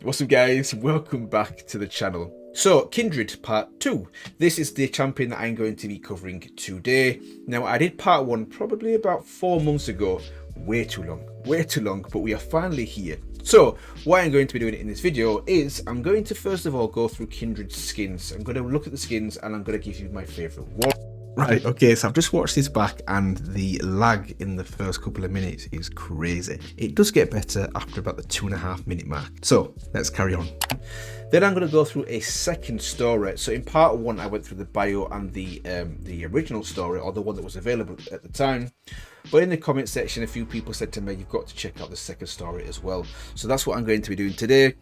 What's up guys, welcome back to the channel. So Kindred part 2, this is the champion that I'm going to be covering today. Now I did part 1 probably about 4 months ago, way too long, but we are finally here. So what I'm going to be doing in this video is I'm going to first of all go through Kindred's skins. I'm going to look at the skins and I'm going to give you my favourite one. Right, okay, so I've just watched this back and the lag in the first couple of minutes is crazy. It does get better after about the 2.5 minute mark. So let's carry on. Then I'm going to go through a second story. So in part 1 I went through the bio and the original story, or the one that was available at the time. But in the comment section a few people said to me, you've got to check out the second story as well. So that's what I'm going to be doing today.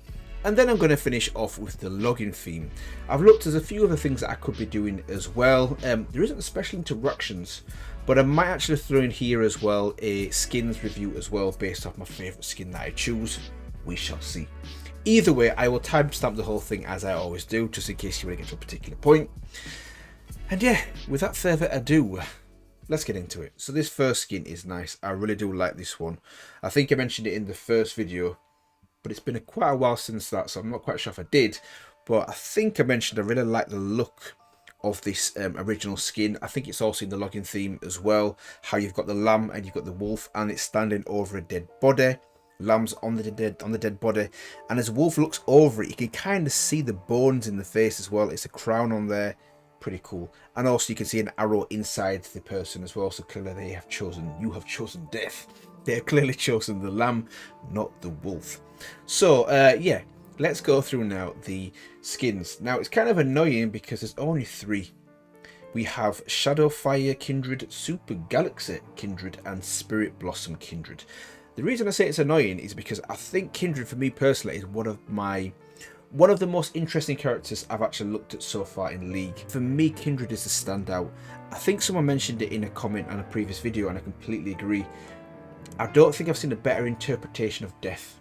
And then I'm going to finish off with the login theme. I've looked at a few other things that I could be doing as well. There isn't special interactions, but I might actually throw in here as well a skins review as well, based off my favourite skin that I choose. We shall see. Either way, I will timestamp the whole thing as I always do, just in case you want to get to a particular point. And yeah, without further ado, let's get into it. So this first skin is nice. I really do like this one. I think I mentioned it in the first video, but it's been quite a while since that, so I'm not quite sure if I did. But I think I mentioned I really like the look of this original skin. I think it's also in the login theme as well, how you've got the lamb and you've got the wolf, and it's standing over a dead body. Lamb's on the dead body, and as the wolf looks over it, you can kind of see the bones in the face as well. It's a crown on there, pretty cool. And also you can see an arrow inside the person as well, so clearly you have chosen death. They have clearly chosen the lamb, not the wolf. So yeah, let's go through now the skins. Now it's kind of annoying because there's only 3. We have Shadowfire Kindred, Super Galaxy Kindred, and Spirit Blossom Kindred. The reason I say it's annoying is because I think Kindred, for me personally, is one of the most interesting characters I've actually looked at so far in League. For me, Kindred is the standout. I think someone mentioned it in a comment on a previous video, and I completely agree. I don't think I've seen a better interpretation of death,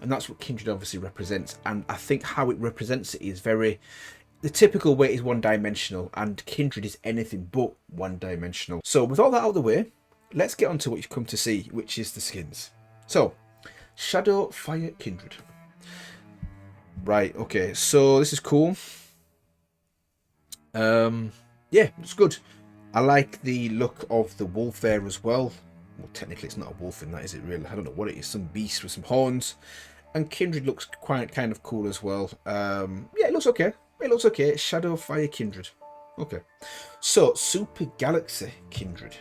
and that's what Kindred obviously represents. And I think how it represents it is very, the typical way is one-dimensional, and Kindred is anything but one-dimensional. So with all that out of the way, let's get on to what you've come to see, which is the skins. So Shadowfire Kindred. Right, okay, so this is cool. Yeah, it's good. I like the look of the wolf there as well. Well, technically it's not a wolf in that, is it really? I don't know what it is, some beast with some horns. And Kindred looks quite kind of cool as well. Yeah, it looks okay. It looks okay. Shadowfire Kindred. Okay. So, Super Galaxy Kindred.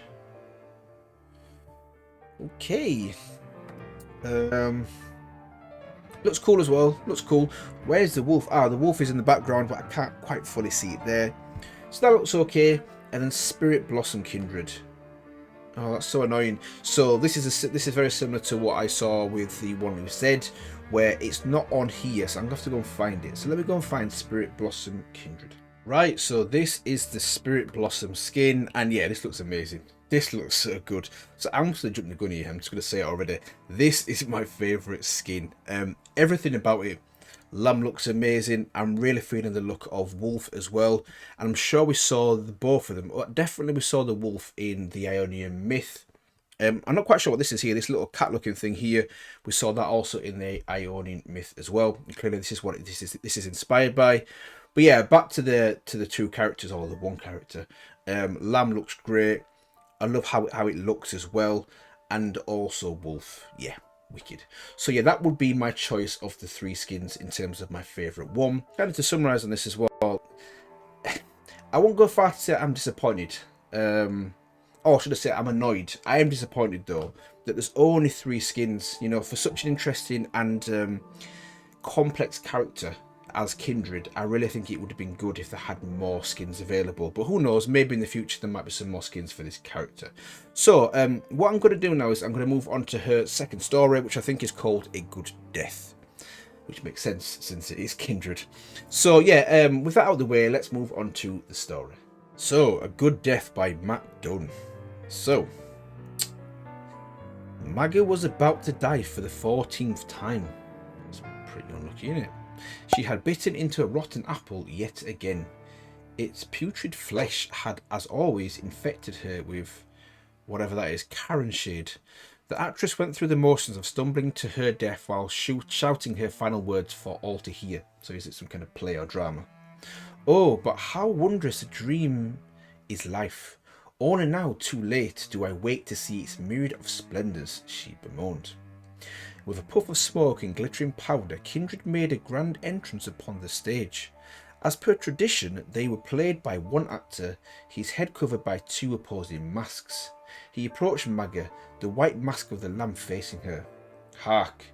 Okay. Looks cool as well. Looks cool. Where's the wolf? Ah, the wolf is in the background, but I can't quite fully see it there. So that looks okay. And then Spirit Blossom Kindred. Oh, that's so annoying. So this is very similar to what I saw with the one we said, where it's not on here, so I'm gonna have to go and find it. So let me go and find Spirit Blossom Kindred. Right, so this is the Spirit Blossom skin, and yeah, this looks amazing. This looks so good. So I'm just gonna jump the gun here. I'm just gonna say it already. This is my favorite skin. Everything about it. Lamb looks amazing. I'm really feeling the look of wolf as well, and I'm sure we saw both of them. Definitely we saw the wolf in the Ionian myth. I'm not quite sure what this is here, this little cat looking thing here. We saw that also in the Ionian myth as well, and clearly this is what this is inspired by. But yeah, back to the 2 characters, or the 1 character. Lamb looks great. I love how it looks as well, and also wolf. Yeah, wicked. So yeah, that would be my choice of the 3 skins in terms of my favourite one. Kind of to summarise on this as well, I won't go far to say I'm disappointed. Or should I say I'm annoyed. I am disappointed though that there's only 3 skins, you know, for such an interesting and complex character as Kindred. I really think it would have been good if they had more skins available, but who knows, maybe in the future there might be some more skins for this character. So what I'm going to do now is I'm going to move on to her second story, which I think is called A Good Death, which makes sense since it is Kindred. So yeah, with that out of the way, let's move on to the story. So, A Good Death by Matt Dunn. So, Muego was about to die for the 14th time. That's pretty unlucky, isn't it? She had bitten into a rotten apple yet again. Its putrid flesh had, as always, infected her with whatever that is, Karen shade. The actress went through the motions of stumbling to her death while shouting her final words for all to hear. So is it some kind of play or drama? Oh, but how wondrous a dream is life. Only now, too late, do I wake to see its myriad of splendours, she bemoaned. With a puff of smoke and glittering powder, Kindred made a grand entrance upon the stage. As per tradition, they were played by one actor, his head covered by two opposing masks. He approached Maga, the white mask of the lamb facing her. Hark,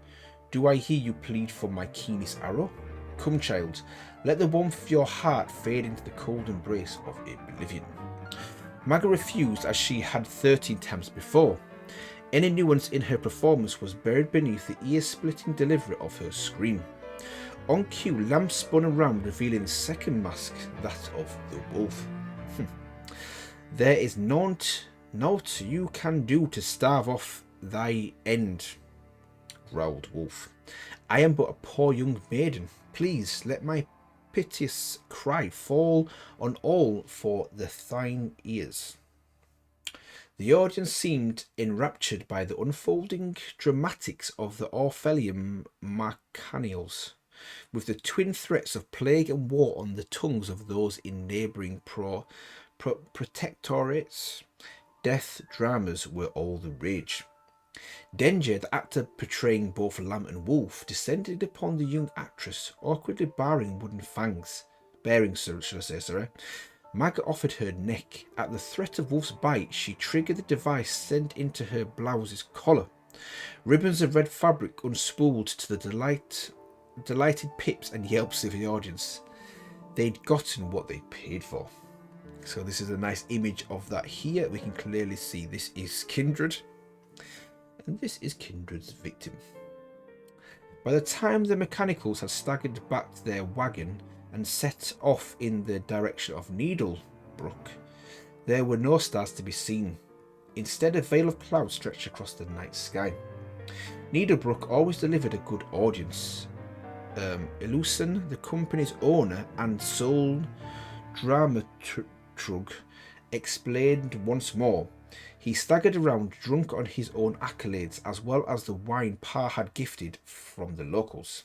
do I hear you plead for my keenest arrow? Come, child, let the warmth of your heart fade into the cold embrace of oblivion. Maga refused as she had 13 times before. Any nuance in her performance was buried beneath the ear-splitting delivery of her scream. On cue, Lamb spun around, revealing the second mask, that of the wolf. There is naught you can do to starve off thy end, growled Wolf. I am but a poor young maiden. Please let my piteous cry fall on all for thine ears. The audience seemed enraptured by the unfolding dramatics of the Orpheum Bacchanals, with the twin threats of plague and war on the tongues of those in neighbouring protectorates. Death dramas were all the rage. Denji, the actor portraying both lamb and wolf, descended upon the young actress, awkwardly bearing wooden fangs. Maga offered her neck. At the threat of Wolf's bite, she triggered the device sent into her blouse's collar. Ribbons of red fabric unspooled to the delighted pips and yelps of the audience. They'd gotten what they paid for. So this is a nice image of that here. We can clearly see this is Kindred. And this is Kindred's victim. By the time the mechanicals had staggered back to their wagon and set off in the direction of Needlebrook, there were no stars to be seen. Instead, a veil of cloud stretched across the night sky. Needlebrook always delivered a good audience. TheReelSym, the company's owner and sole dramaturg, explained once more. He staggered around, drunk on his own accolades as well as the wine Pa had gifted from the locals.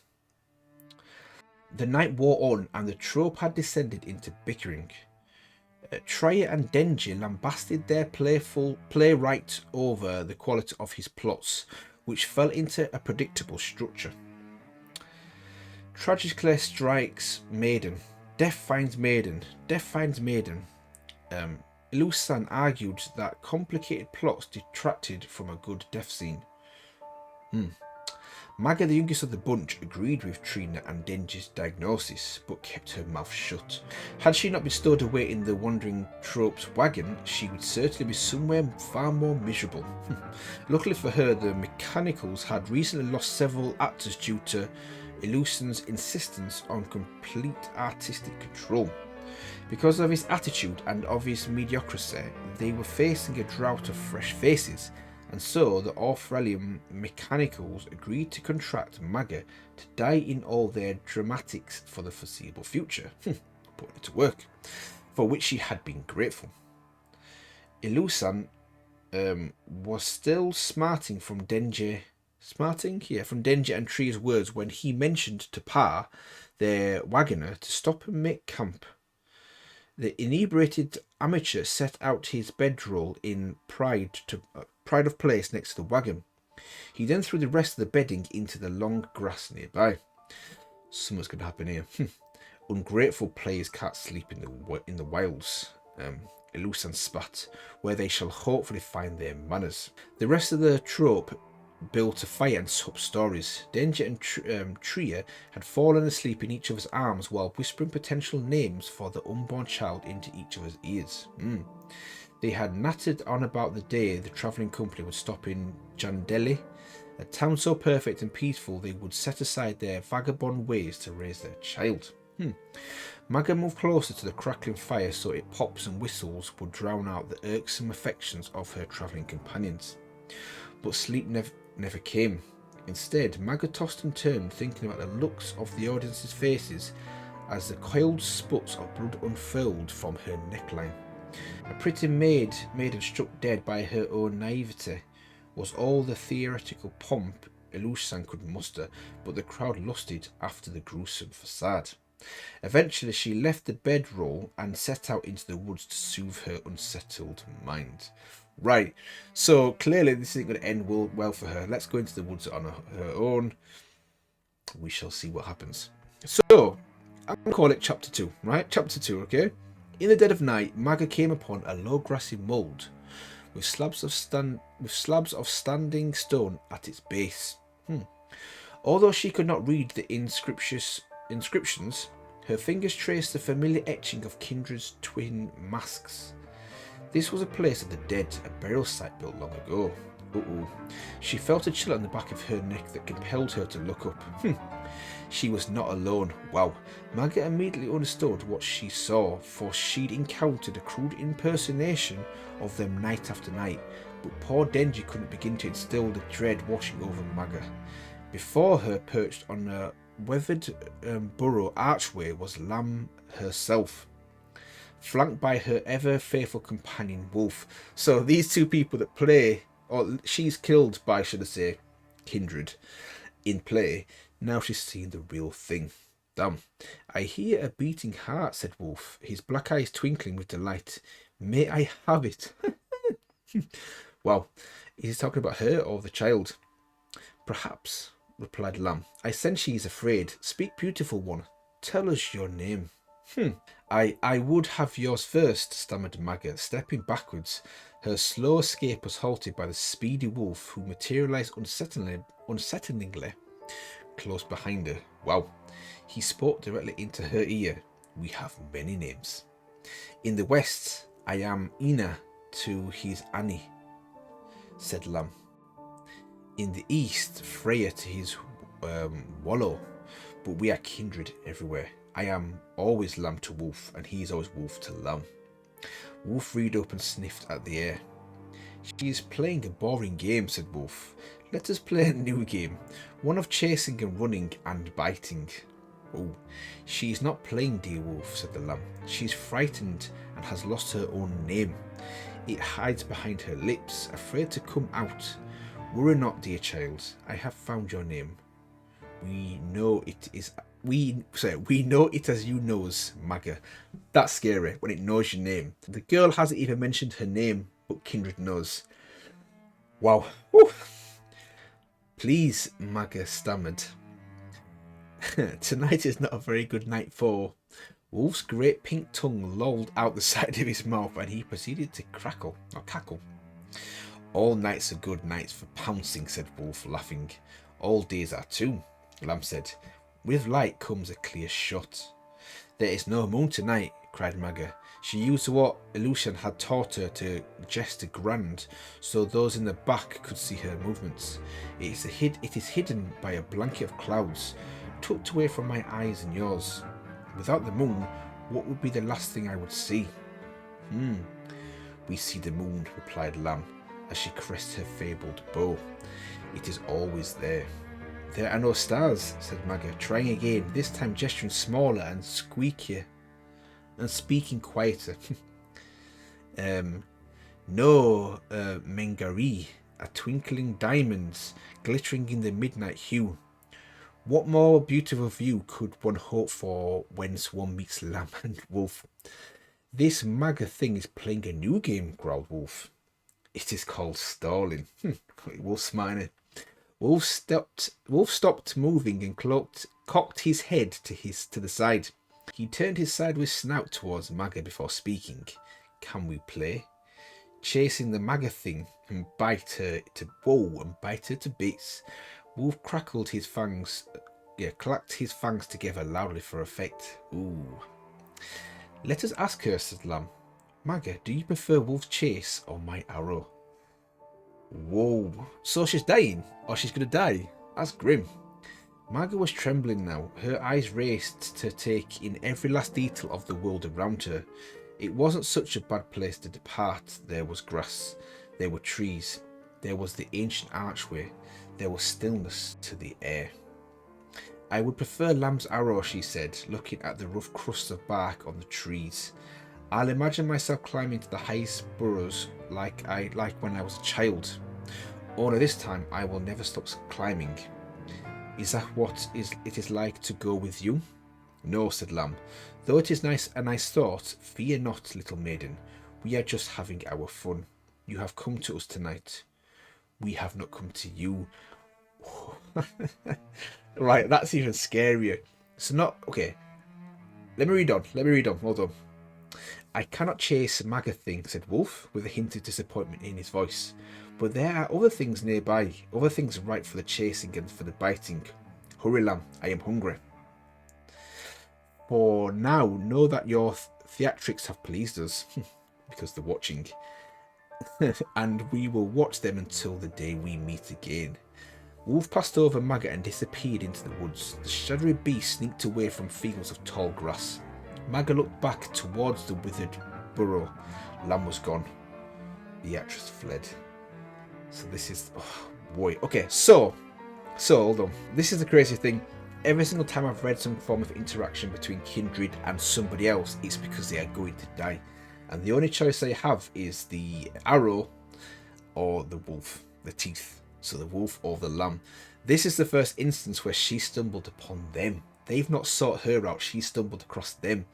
The night wore on, and the trope had descended into bickering. Trier and Denji lambasted their playwright over the quality of his plots, which fell into a predictable structure. Tragically strikes maiden. Death finds maiden. Death finds maiden. TheReelSym argued that complicated plots detracted from a good death scene. Maga, the youngest of the bunch, agreed with Trina and Denji's diagnosis, but kept her mouth shut. Had she not been stowed away in the wandering trope's wagon, she would certainly be somewhere far more miserable. Luckily for her, the mechanicals had recently lost several actors due to TheReelSym's insistence on complete artistic control. Because of his attitude and of his mediocrity, they were facing a drought of fresh faces, and so the Orpheum mechanicals agreed to contract Maga to die in all their dramatics for the foreseeable future, putting it to work, for which she had been grateful. TheReelSym was still smarting from Denji and Tree's words when he mentioned to Pa, their wagoner, to stop and make camp. The inebriated amateur set out his bedroll in pride of place next to the wagon. He then threw the rest of the bedding into the long grass nearby. Something's going to happen here. Ungrateful players can't sleep in the wilds. TheReelSym spat, where they shall hopefully find their manners. The rest of the trope built a fire and swapped stories. Denji and Trier had fallen asleep in each other's arms while whispering potential names for the unborn child into each other's ears. They had nattered on about the day the travelling company would stop in Jandeli, a town so perfect and peaceful they would set aside their vagabond ways to raise their child. Maga moved closer to the crackling fire so its pops and whistles would drown out the irksome affections of her travelling companions. But sleep never came. Instead, Maga tossed and turned, thinking about the looks of the audience's faces as the coiled sputs of blood unfurled from her neckline. A pretty maiden struck dead by her own naivety was all the theatrical pomp TheReelSym could muster, but the crowd lusted after the gruesome facade. Eventually, she left the bedroll and set out into the woods to soothe her unsettled mind. Right, so clearly this isn't going to end well for her. Let's go into the woods on her own. We shall see what happens. So, I'm going to call it Chapter 2, right? Chapter 2, okay? In the dead of night, Magga came upon a low grassy mould with slabs of standing stone at its base. Although she could not read the inscriptions, her fingers traced the familiar etching of Kindred's twin masks. This was a place of the dead, a burial site built long ago. She felt a chill on the back of her neck that compelled her to look up. She was not alone. Wow. Magga immediately understood what she saw, for she'd encountered a crude impersonation of them night after night, but poor Denji couldn't begin to instill the dread washing over Magga. Before her, perched on a weathered burrow archway, was Lamb herself, flanked by her ever faithful companion Wolf. So these two people that play, or she's killed by, should I say, Kindred in play. Now she's seen the real thing. Damn. I hear a beating heart, said Wolf, his black eyes twinkling with delight. May I have it? Wow. Is he talking about her or the child? Perhaps, replied Lamb. I sense she is afraid. Speak, beautiful one. Tell us your name. I would have yours first, stammered Magga, stepping backwards. Her slow escape was halted by the speedy Wolf, who materialized unsettlingly close behind her. Wow. He spoke directly into her ear. We have many names. In the west, I am Ina to his Annie, said Lamb. In the east, Freya to his Wallow, but we are kindred everywhere. I am always Lamb to Wolf, and he is always Wolf to Lamb. Wolf reared up and sniffed at the air. She is playing a boring game, said Wolf. Let us play a new game, one of chasing and running and biting. Oh, she is not playing, dear Wolf, said the Lamb. She is frightened and has lost her own name. It hides behind her lips, afraid to come out. Worry not, dear child, I have found your name. We know it as you knows, Magga. That's scary when it knows your name. The girl hasn't even mentioned her name, but Kindred knows. Wow. Woo. Please, Magga stammered. Tonight is not a very good night for... Wolf's great pink tongue lolled out the side of his mouth, and he proceeded to cackle. All nights are good nights for pouncing, said Wolf, laughing. All days are too, Lamb said. With light comes a clear shot. There is no moon tonight, cried Magga. She used what TheReelSym had taught her to gesture grand, so those in the back could see her movements. It is hidden by a blanket of clouds, tucked away from my eyes and yours. Without the moon, what would be the last thing I would see? We see the moon, replied Lamb, as she caressed her fabled bow. It is always there. There are no stars, said Magga, trying again, this time gesturing smaller and squeakier, and speaking quieter. No Mengari, a twinkling diamonds, glittering in the midnight hue. What more beautiful view could one hope for whence one meets Lamb and Wolf? This Magga thing is playing a new game, growled Wolf. It is called stalling. Wolf smiled. Wolf stopped moving and cocked his head to the side. He turned his sideways snout towards Magga before speaking. Can we play? Chasing the Magga thing and bite her to bits. Wolf clacked his fangs together loudly for effect. Ooh. Let us ask her, said Lamb. Magga, do you prefer Wolf's chase or my arrow? Whoa. So she's dying? Or she's going to die? That's grim. Magga was trembling now. Her eyes raced to take in every last detail of the world around her. It wasn't such a bad place to depart. There was grass. There were trees. There was the ancient archway. There was stillness to the air. I would prefer Lamb's arrow, she said, looking at the rough crusts of bark on the trees. I'll imagine myself climbing to the highest burrows like when I was a child. Only this time I will never stop climbing. Is that what it is like to go with you? No, said Lamb. Though it is a nice thought, fear not, little maiden. We are just having our fun. You have come to us tonight. We have not come to you. Right, that's even scarier. So okay. Let me read on. Hold on. I cannot chase Magathing, said Wolf, with a hint of disappointment in his voice. But there are other things nearby, other things ripe for the chasing and for the biting. Hurry, Lamb, I am hungry. For now, know that your theatrics have pleased us, because they're watching, and we will watch them until the day we meet again. Wolf passed over Maggot and disappeared into the woods. The shadowy beast sneaked away from fields of tall grass. Maggot looked back towards the withered burrow. Lamb was gone. The actress fled. So this is... oh, boy. Okay, so hold on. This is the crazy thing. Every single time I've read some form of interaction between Kindred and somebody else, it's because they are going to die. And the only choice they have is the arrow or the wolf, the teeth. So the wolf or the lamb. This is the first instance where she stumbled upon them. They've not sought her out. She stumbled across them.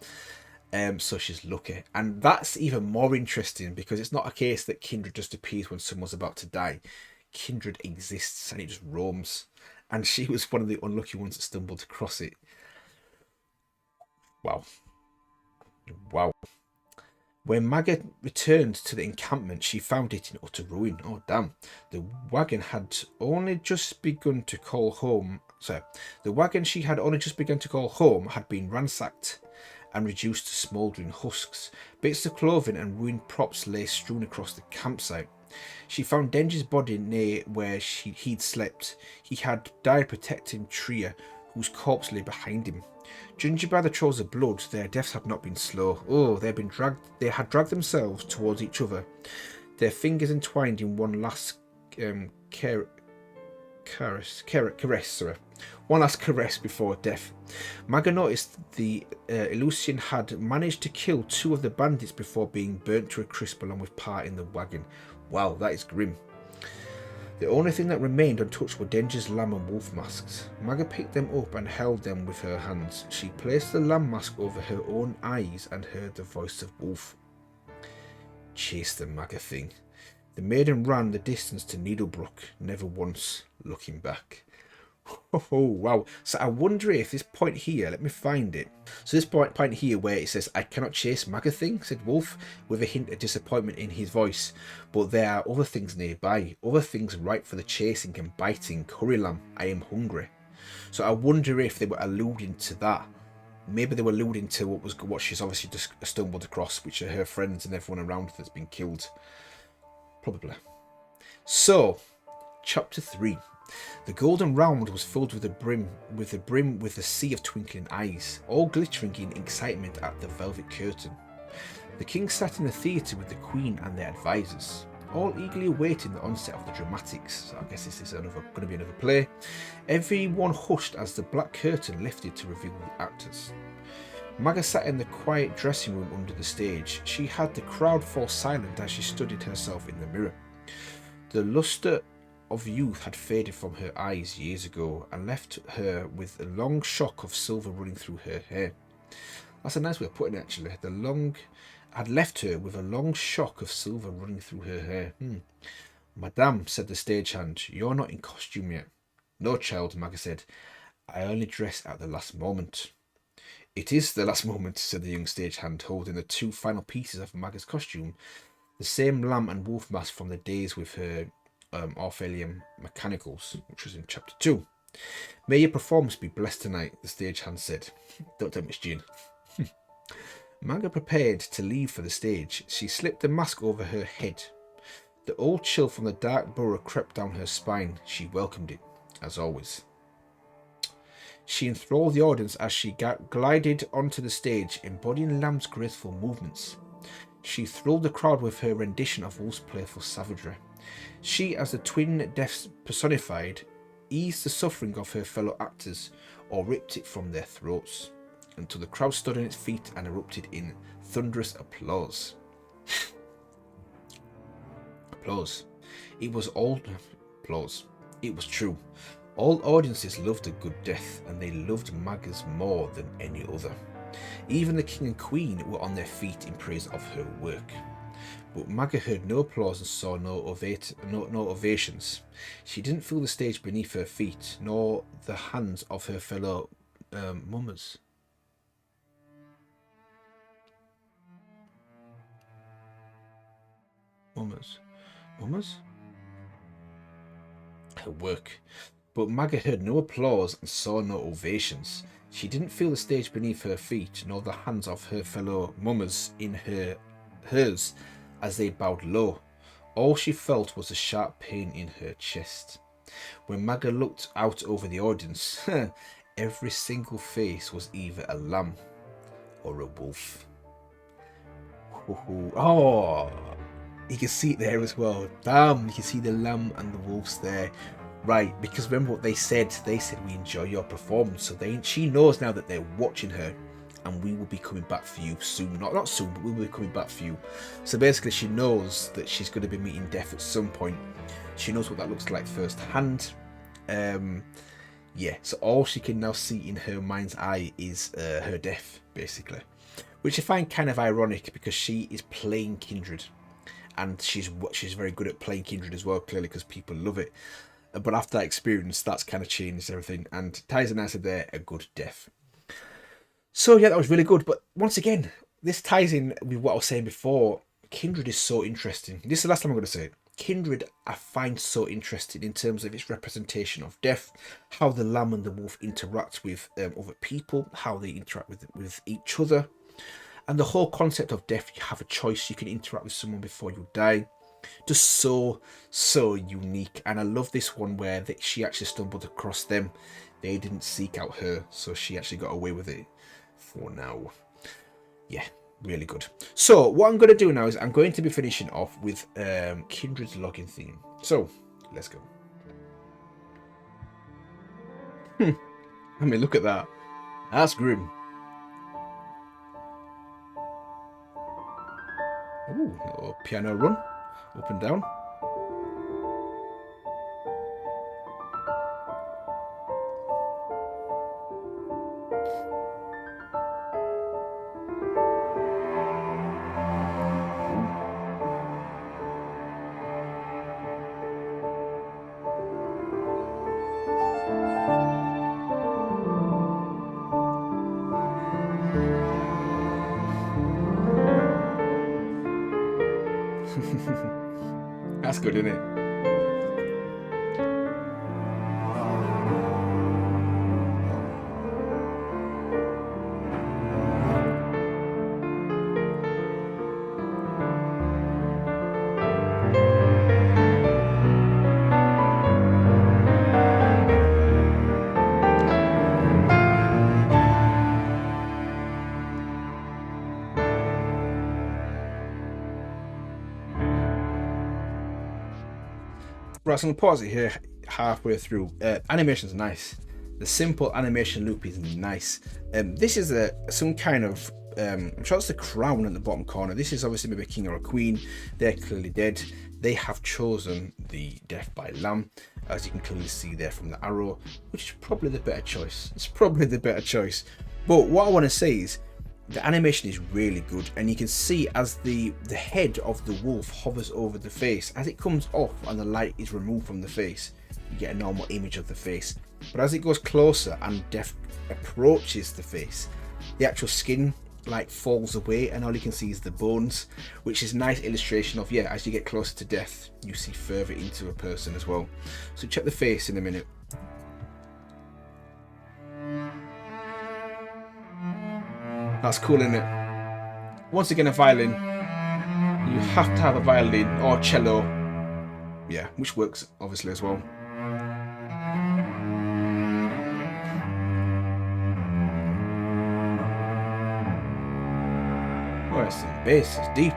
So she's lucky. And that's even more interesting because it's not a case that Kindred just appears when someone's about to die. Kindred exists and it just roams. And she was one of the unlucky ones that stumbled across it. Wow. When Maggot returned to the encampment, she found it in utter ruin. Oh, damn. The wagon she had only just begun to call home had been ransacked and reduced to smouldering husks. Bits of clothing and ruined props lay strewn across the campsite. She found Denji's body near where he'd slept. He had died protecting Tria, whose corpse lay behind him. Judging by the trails of blood, their deaths had not been slow. Oh, they had dragged themselves towards each other, their fingers entwined in one last caress before death. Maga noticed the Illusian had managed to kill 2 of the bandits before being burnt to a crisp along with part in the wagon. Wow, that is grim. The only thing that remained untouched were Denji's lamb and wolf masks. Maga picked them up and held them with her hands. She placed the lamb mask over her own eyes and heard the voice of Wolf. Chase the Maga thing. The maiden ran the distance to Needlebrook, never once looking back. Oh, wow. So I wonder if this point here, let me find it. So this point here where it says, I cannot chase Magathing, said Wolf, with a hint of disappointment in his voice. But there are other things nearby, other things ripe for the chasing and biting. Hurry, Lamb, I am hungry. So I wonder if they were alluding to that. Maybe they were alluding to what she's obviously just stumbled across, which are her friends and everyone around her that's been killed. Probably. So, chapter 3. The golden round was filled with a sea of twinkling eyes, all glittering in excitement at the velvet curtain. The king sat in the theatre with the queen and their advisors, all eagerly awaiting the onset of the dramatics. So I guess this is going to be another play. Everyone hushed as the black curtain lifted to reveal the actors. Maga sat in the quiet dressing room under the stage. She had the crowd fall silent as she studied herself in the mirror. The lustre of youth had faded from her eyes years ago and left her with a long shock of silver running through her hair. That's a nice way of putting it, actually. Had left her with a long shock of silver running through her hair. Madame, said the stagehand, you're not in costume yet. No, child, Maga said. I only dress at the last moment. It is the last moment, said the young stagehand, holding the 2 final pieces of Maga's costume, the same lamb and wolf mask from the days with her Orpheum Mechanicals, which was in chapter 2. May your performance be blessed tonight, the stagehand said. Don't take much gin. Maga prepared to leave for the stage. She slipped the mask over her head. The old chill from the dark burrow crept down her spine. She welcomed it, as always. She enthralled the audience as she glided onto the stage, embodying Lamb's graceful movements. She thrilled the crowd with her rendition of Wolf's playful savagery. She, as the twin deaths personified, eased the suffering of her fellow actors or ripped it from their throats, until the crowd stood on its feet and erupted in thunderous applause. Applause. It was all applause. It was true. All audiences loved a good death, and they loved Maga's more than any other. Even the king and queen were on their feet in praise of her work. But Maga heard no applause and saw no ovations. She didn't feel the stage beneath her feet, nor the hands of her fellow mummers. Mummers? Her work. But Maga heard no applause and saw no ovations. She didn't feel the stage beneath her feet, nor the hands of her fellow mummers in hers as they bowed low. All she felt was a sharp pain in her chest. When Maga looked out over the audience, every single face was either a lamb or a wolf. Oh, you can see it there as well. Damn, you can see the lamb and the wolves there. Right, because remember what they said? They said, we enjoy your performance. So she knows now that they're watching her, and we will be coming back for you soon. Not soon, but we will be coming back for you. So basically she knows that she's going to be meeting death at some point. She knows what that looks like firsthand. Yeah, so all she can now see in her mind's eye is her death, basically. Which I find kind of ironic, because she is playing Kindred. And she's very good at playing Kindred as well, clearly, because people love it. But after that experience, that's kind of changed everything. And ties and I said there, a good death. So yeah, that was really good. But once again, this ties in with what I was saying before. Kindred is so interesting. This is the last time I'm going to say it. Kindred I find so interesting in terms of its representation of death, how the lamb and the wolf interact with other people, how they interact with each other. And the whole concept of death, you have a choice. You can interact with someone before you die. Just so unique. And I love this one where she actually stumbled across them. They didn't seek out her, so she actually got away with it for now. Yeah, really good. So what I'm going to do now is I'm going to be finishing off with Kindred's login theme. So let's go. I mean, look at that. That's grim. Ooh, little piano run. Up and down. That's good, isn't it? Right, so I'm going to pause it here halfway through. Animation's nice. The simple animation loop is nice. This is some kind of, I'm sure it's the crown in the bottom corner. This is obviously maybe a king or a queen. They're clearly dead. They have chosen the death by lamb, as you can clearly see there from the arrow, which is probably the better choice. It's probably the better choice. But what I want to say is, the animation is really good, and you can see as the head of the wolf hovers over the face, as it comes off and the light is removed from the face, you get a normal image of the face. But as it goes closer and death approaches the face, the actual skin like falls away, and all you can see is the bones, which is a nice illustration of, yeah, as you get closer to death, you see further into a person as well. So check the face in a minute. That's cool, isn't it? Once again, a violin. You have to have a violin or cello. Yeah, which works obviously as well. Oh, that's some bass. It's deep.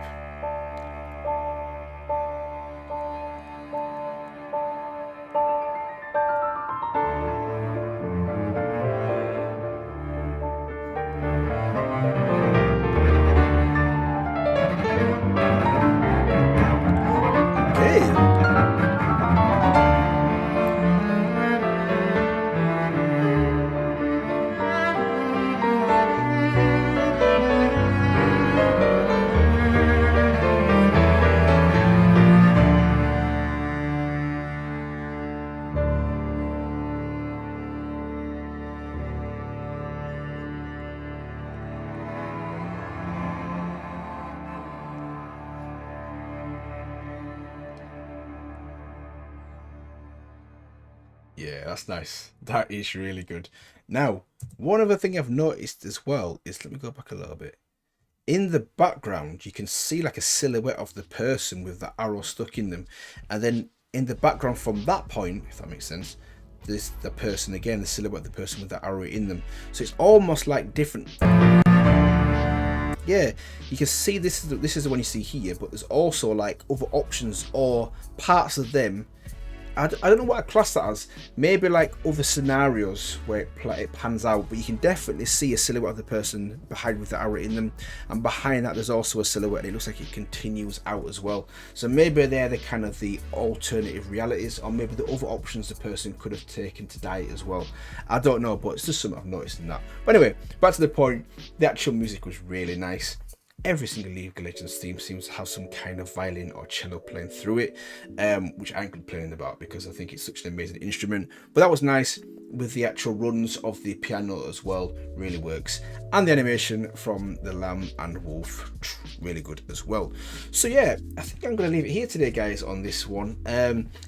Yeah, that's nice. That is really good. Now, one other thing I've noticed as well is, let me go back a little bit. In the background, you can see like a silhouette of the person with the arrow stuck in them. And then in the background from that point, if that makes sense, there's the person again, the silhouette of the person with the arrow in them. So it's almost like different. Yeah, you can see this is the one you see here, but there's also like other options or parts of them. I don't know what I class that as. Maybe like other scenarios where it pans out, but you can definitely see a silhouette of the person behind with the arrow in them, and behind that there's also a silhouette, and it looks like it continues out as well. So maybe they're the kind of the alternative realities, or maybe the other options the person could have taken to die as well. I don't know, but it's just something I've noticed in that. But anyway, back to the point. The actual music was really nice. Every single League of Legends theme seems to have some kind of violin or cello playing through it, which I ain't complaining about because I think it's such an amazing instrument. But that was nice, with the actual runs of the piano as well, really works. And the animation from the lamb and wolf, really good as well. So yeah, I think I'm going to leave it here today, guys, on this one.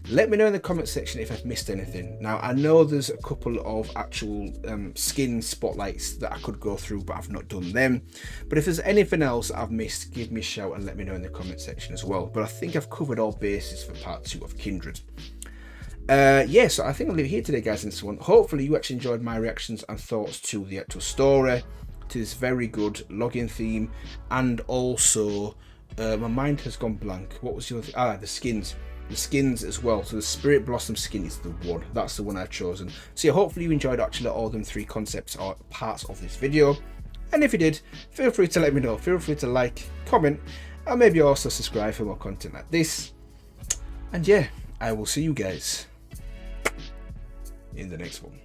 Let me know in the comment section if I've missed anything. Now, I know there's a couple of actual skin spotlights that I could go through, but I've not done them. But if there's anything else I've missed, give me a shout and let me know in the comment section as well. But I think I've covered all bases for part 2 of Kindred. Yeah, so I think I'll leave it here today, guys, in this one. Hopefully you actually enjoyed my reactions and thoughts to the actual story, to this very good login theme, and also my mind has gone blank. What was the other thing? The skins. The skins as well. So the Spirit Blossom skin is the one. That's the one I've chosen. So yeah, hopefully you enjoyed actually all them 3 concepts or parts of this video. And if you did, feel free to let me know. Feel free to like, comment, and maybe also subscribe for more content like this. And yeah, I will see you guys in the next one.